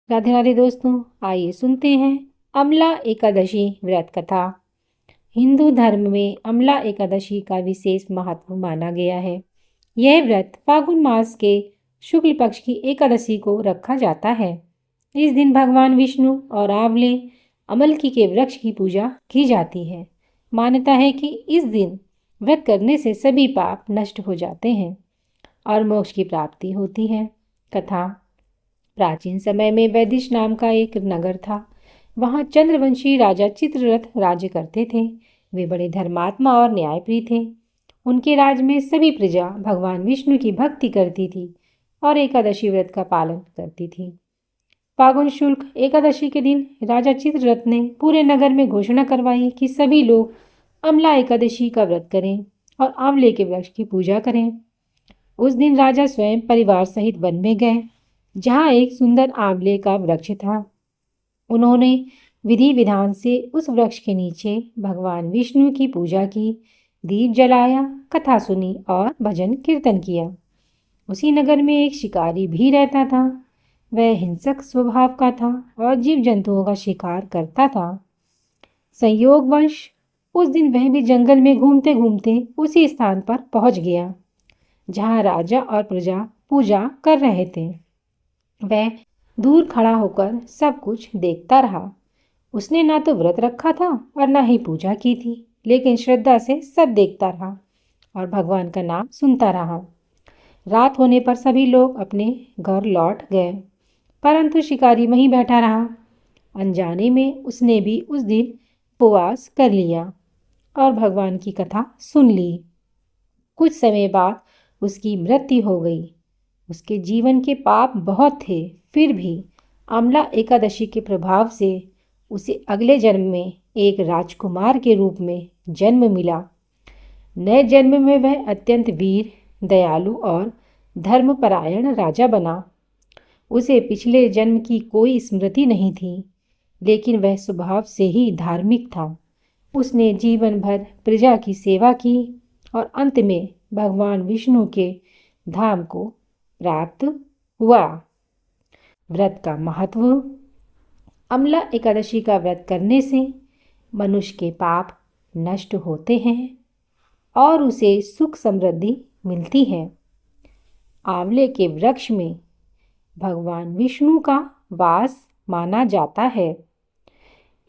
राधे राधे दोस्तों, आइए सुनते हैं अमला एकादशी व्रत कथा। हिंदू धर्म में अमला एकादशी का विशेष महत्व माना गया है। यह व्रत फागुन मास के शुक्ल पक्ष की एकादशी को रखा जाता है। इस दिन भगवान विष्णु और आंवले अमलकी के वृक्ष की पूजा की जाती है। मान्यता है कि इस दिन व्रत करने से सभी पाप नष्ट हो जाते हैं और मोक्ष की प्राप्ति होती है। कथा। प्राचीन समय में वैदिश नाम का एक नगर था। वहाँ चंद्रवंशी राजा चित्ररथ राज्य करते थे। वे बड़े धर्मात्मा और न्यायप्रिय थे। उनके राज में सभी प्रजा भगवान विष्णु की भक्ति करती थी और एकादशी व्रत का पालन करती थी। फागुन शुक्ल एकादशी के दिन राजा चित्ररथ ने पूरे नगर में घोषणा करवाई कि सभी लोग अमला एकादशी का व्रत करें और आंवले के वृक्ष की पूजा करें। उस दिन राजा स्वयं परिवार सहित वन में गए, जहाँ एक सुंदर आंवले का वृक्ष था। उन्होंने विधि विधान से उस वृक्ष के नीचे भगवान विष्णु की पूजा की, दीप जलाया, कथा सुनी और भजन कीर्तन किया। उसी नगर में एक शिकारी भी रहता था। वह हिंसक स्वभाव का था और जीव जंतुओं का शिकार करता था। संयोगवश उस दिन वह भी जंगल में घूमते घूमते उसी स्थान पर पहुंच गया जहाँ राजा और प्रजा पूजा कर रहे थे। वह दूर खड़ा होकर सब कुछ देखता रहा। उसने ना तो व्रत रखा था और ना ही पूजा की थी, लेकिन श्रद्धा से सब देखता रहा और भगवान का नाम सुनता रहा। रात होने पर सभी लोग अपने घर लौट गए, परंतु शिकारी वहीं बैठा रहा। अनजाने में उसने भी उस दिन उपवास कर लिया और भगवान की कथा सुन ली। कुछ समय बाद उसकी मृत्यु हो गई। उसके जीवन के पाप बहुत थे, फिर भी अमला एकादशी के प्रभाव से उसे अगले जन्म में एक राजकुमार के रूप में जन्म मिला। नए जन्म में वह अत्यंत वीर, दयालु और धर्मपरायण राजा बना। उसे पिछले जन्म की कोई स्मृति नहीं थी, लेकिन वह स्वभाव से ही धार्मिक था। उसने जीवन भर प्रजा की सेवा की और अंत में भगवान विष्णु के धाम को प्राप्त हुआ। व्रत का महत्व। अमला एकादशी का व्रत करने से मनुष्य के पाप नष्ट होते हैं और उसे सुख समृद्धि मिलती है। आंवले के वृक्ष में भगवान विष्णु का वास माना जाता है।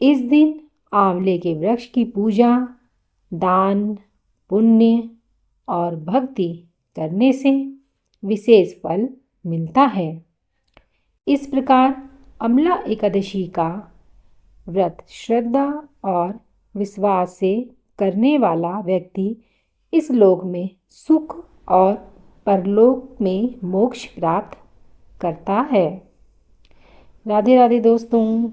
इस दिन आंवले के वृक्ष की पूजा, दान, पुण्य और भक्ति करने से विशेष फल मिलता है। इस प्रकार अमला एकादशी का व्रत श्रद्धा और विश्वास से करने वाला व्यक्ति इस लोक में सुख और परलोक में मोक्ष प्राप्त करता है। राधे राधे दोस्तों।